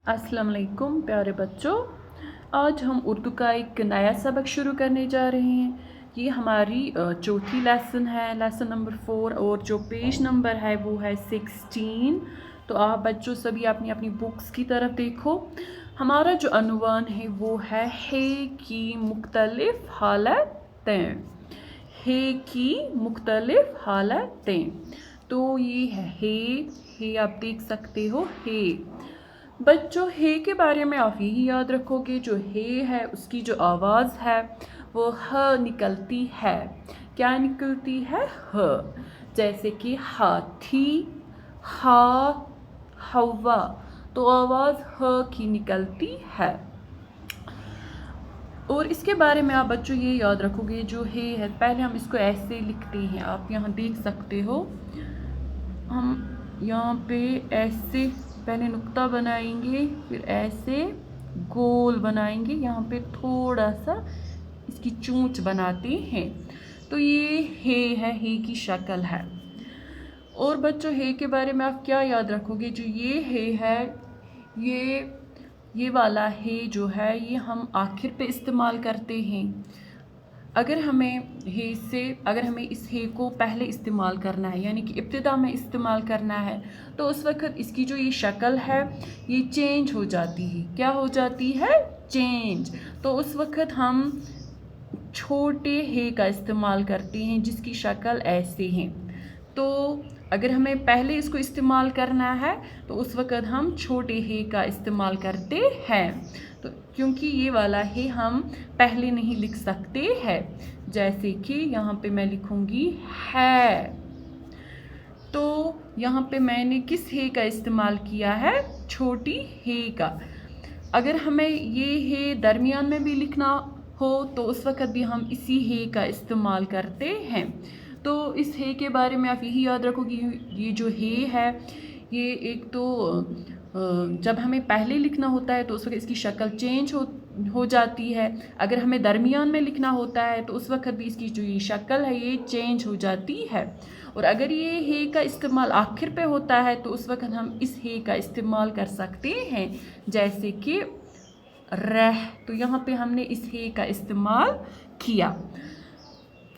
अस्सलाम वालेकुम प्यारे बच्चों। आज हम उर्दू का एक नया सबक शुरू करने जा रहे हैं। ये हमारी चौथी लेसन है, लेसन नंबर 4, और जो पेज नंबर है वो है 16। तो आप बच्चों सभी अपनी अपनी बुक्स की तरफ देखो। हमारा जो अनुवान है वो है की मुख्तलिफ हालतें। है की मुख्तलिफ हालतें। तो ये है आप देख सकते हो है। बच्चों हे के बारे में आप यही याद रखोगे, जो हे है उसकी जो आवाज़ है वो ह निकलती है। क्या निकलती है? ह। जैसे कि हाथी, हा, हवा, तो आवाज़ ह की निकलती है। और इसके बारे में आप बच्चों ये याद रखोगे, जो है पहले हम इसको ऐसे लिखते हैं, आप यहाँ देख सकते हो। हम यहाँ पे ऐसे पहले नुक्ता बनाएंगे, फिर ऐसे गोल बनाएंगे, यहाँ पे थोड़ा सा इसकी चोंच बनाते हैं। तो ये है हे की शक्ल है। और बच्चों हे के बारे में आप क्या याद रखोगे, जो ये है ये वाला हे जो है ये हम आखिर पे इस्तेमाल करते हैं। अगर हमें इस हे को पहले इस्तेमाल करना है, यानी कि इब्तिदा में इस्तेमाल करना है, तो उस वक़्त इसकी जो ये शक्ल है ये चेंज हो जाती है। क्या हो जाती है? चेंज। तो उस वक़्त हम छोटे हे का इस्तेमाल करते हैं जिसकी शक्ल ऐसे है। तो अगर हमें पहले इसको इस्तेमाल करना है तो उस वक़्त हम छोटे हे का इस्तेमाल करते हैं। तो क्योंकि ये वाला हे हम पहले नहीं लिख सकते हैं, जैसे कि यहाँ पे मैं लिखूँगी है। तो यहाँ पे मैंने किस हे का इस्तेमाल किया है? छोटी हे का। अगर हमें ये हे दरमियान में भी लिखना हो तो उस वक़्त भी हम इसी हे का इस्तेमाल करते हैं। तो इस हे के बारे में आप यही याद रखो कि ये जो हे है ये एक तो जब हमें पहले लिखना होता है तो उस वक़्त इसकी शक्ल चेंज हो जाती है। अगर हमें दरमियान में लिखना होता है तो उस वक़्त भी इसकी जो ये शक्ल है ये चेंज हो जाती है। और अगर ये हे का इस्तेमाल आखिर पे होता है तो उस वक़्त हम इस हे का इस्तेमाल कर सकते हैं, जैसे कि रह। तो यहाँ पे हमने इस हे का इस्तेमाल किया।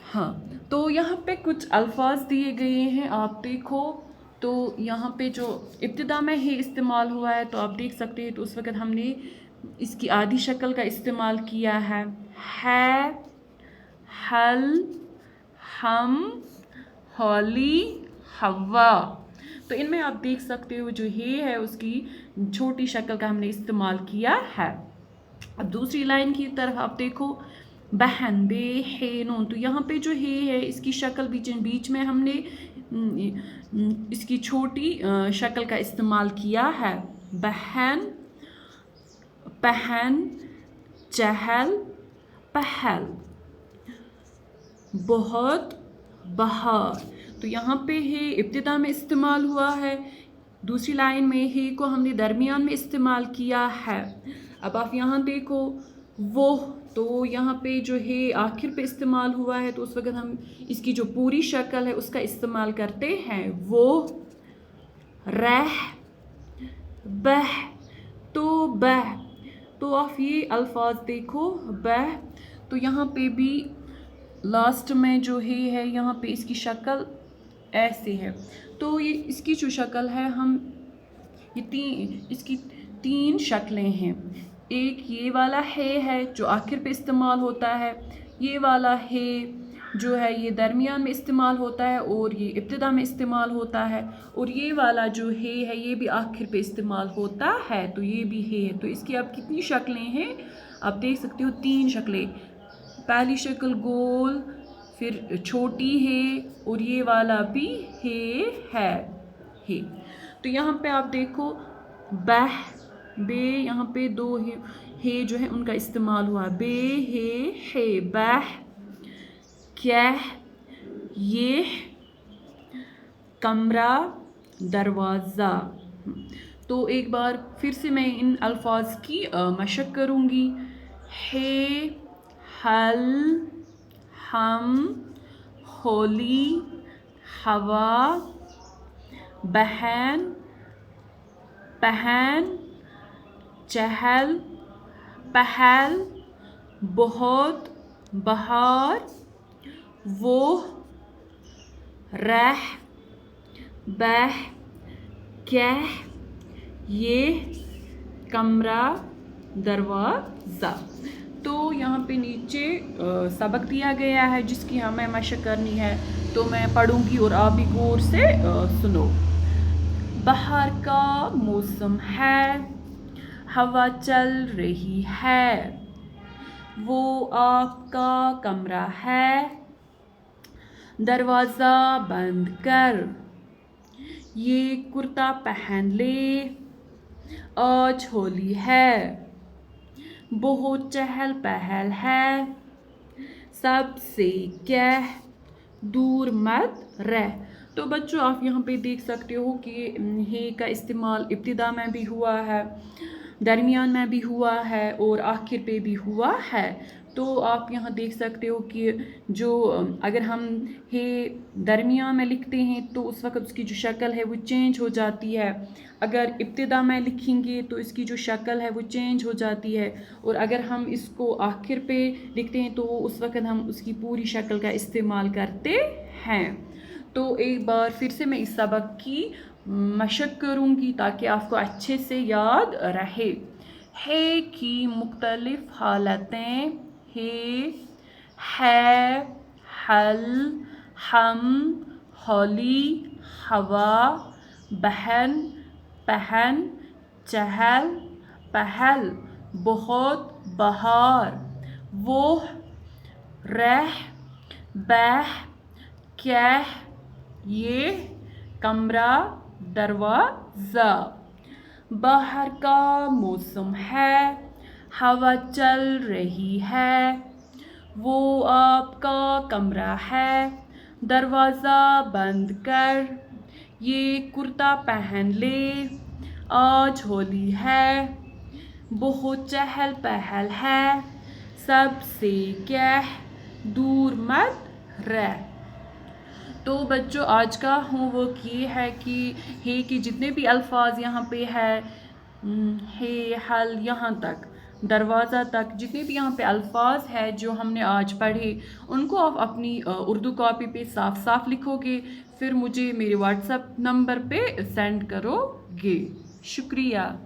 हाँ, तो यहाँ पे कुछ अल्फाज दिए गए हैं, आप देखो। तो यहाँ पे जो इब्तिदा में हे इस्तेमाल हुआ है तो आप देख सकते हैं, तो उस वक़्त हमने इसकी आधी शक्ल का इस्तेमाल किया है हल, हम, हौली, हवा। तो इनमें आप देख सकते हो जो हे है उसकी छोटी शक्ल का हमने इस्तेमाल किया है। अब दूसरी लाइन की तरफ आप देखो, बहन, बे, हे, नून। तो यहाँ पे जो हे है इसकी शक्ल बीच में हमने इसकी छोटी शक्ल का इस्तेमाल किया है। बहन, पहन, चहल, पहल, बहुत, बहार। तो यहाँ पे हे इब्तिदा में इस्तेमाल हुआ है, दूसरी लाइन में हे को हमने दरमियान में इस्तेमाल किया है। अब आप यहाँ देखो वो, तो यहाँ पे जो है आखिर पे इस्तेमाल हुआ है तो उस वक़्त हम इसकी जो पूरी शक्ल है उसका इस्तेमाल करते हैं। वो, रह, बह। तो बह, तो आप ये अल्फाज देखो बह। तो यहाँ पे भी लास्ट में जो है यहाँ पे इसकी शक्ल ऐसे है। तो ये इसकी जो शक्ल है, हम इसकी तीन शक्लें हैं। एक ये वाला है जो आखिर पे इस्तेमाल होता है, ये वाला है जो है ये दरमियान में इस्तेमाल होता है और ये इब्तिदा में इस्तेमाल होता है, और ये वाला जो है ये भी आखिर पे इस्तेमाल होता है। तो ये भी है। तो इसकी अब कितनी शक्लें हैं आप देख सकते हो, तीन शक्लें। पहली शक्ल गोल, फिर छोटी है, और ये वाला भी है। तो यहाँ पे आप देखो बह, बे, यहाँ पे दो है जो है उनका इस्तेमाल हुआ, बे, है, बह, क्या, ये, कमरा, दरवाज़ा। तो एक बार फिर से मैं इन अल्फाज की मशक करूँगी। है, हल, हम, होली, हवा, बहन, पहन, चहल पहल, बहुत, बहार, वो, रह, बह, कह, ये, कमरा, दरवाज़ा। तो यहाँ पे नीचे सबक दिया गया है जिसकी हमें मशक करनी है, तो मैं पढ़ूँगी और आप भी गौर से सुनो। बाहर का मौसम है, हवा चल रही है, वो आपका कमरा है, दरवाज़ा बंद कर, ये कुर्ता पहन ले, आज होली है, बहुत चहल पहल है, सबसे कह, दूर मत रह। तो बच्चों आप यहाँ पे देख सकते हो कि हे का इस्तेमाल इब्तिदा में भी हुआ है, दरमियान में भी हुआ है और आखिर पे भी हुआ है। तो आप यहाँ देख सकते हो कि जो अगर हम हे दरमियान में लिखते हैं तो उस वक्त उसकी जो शक्ल है वो चेंज हो जाती है, अगर इब्तिदा में लिखेंगे तो इसकी जो शक्ल है वो चेंज हो जाती है, और अगर हम इसको आखिर पे लिखते हैं तो उस वक्त हम उसकी पूरी शक्ल का इस्तेमाल करते हैं। तो एक बार फिर से मैं इस सबक की मशक करूँगी ताकि आपको अच्छे से याद रहे। है की मुख्तलिफ हालतें है, हल, हम, होली, हवा, बहन, पहन, चहल पहल, बहुत, बहार, वो, रह, बह, कह, ये, कमरा, दरवाज़ा। बाहर का मौसम है, हवा चल रही है, वो आपका कमरा है, दरवाज़ा बंद कर, ये कुर्ता पहन ले, आज होली है, बहुत चहल पहल है, सबसे कह, दूर मत रह। तो बच्चों आज का होमवर्क ये है कि हे के जितने भी अल्फाज यहाँ पे है, हे, हल, यहाँ तक, दरवाज़ा तक, जितने भी यहाँ पे अल्फाज है जो हमने आज पढ़े, उनको आप अपनी उर्दू कॉपी पे साफ साफ लिखोगे, फिर मुझे मेरे व्हाट्सएप नंबर पे सेंड करोगे। शुक्रिया।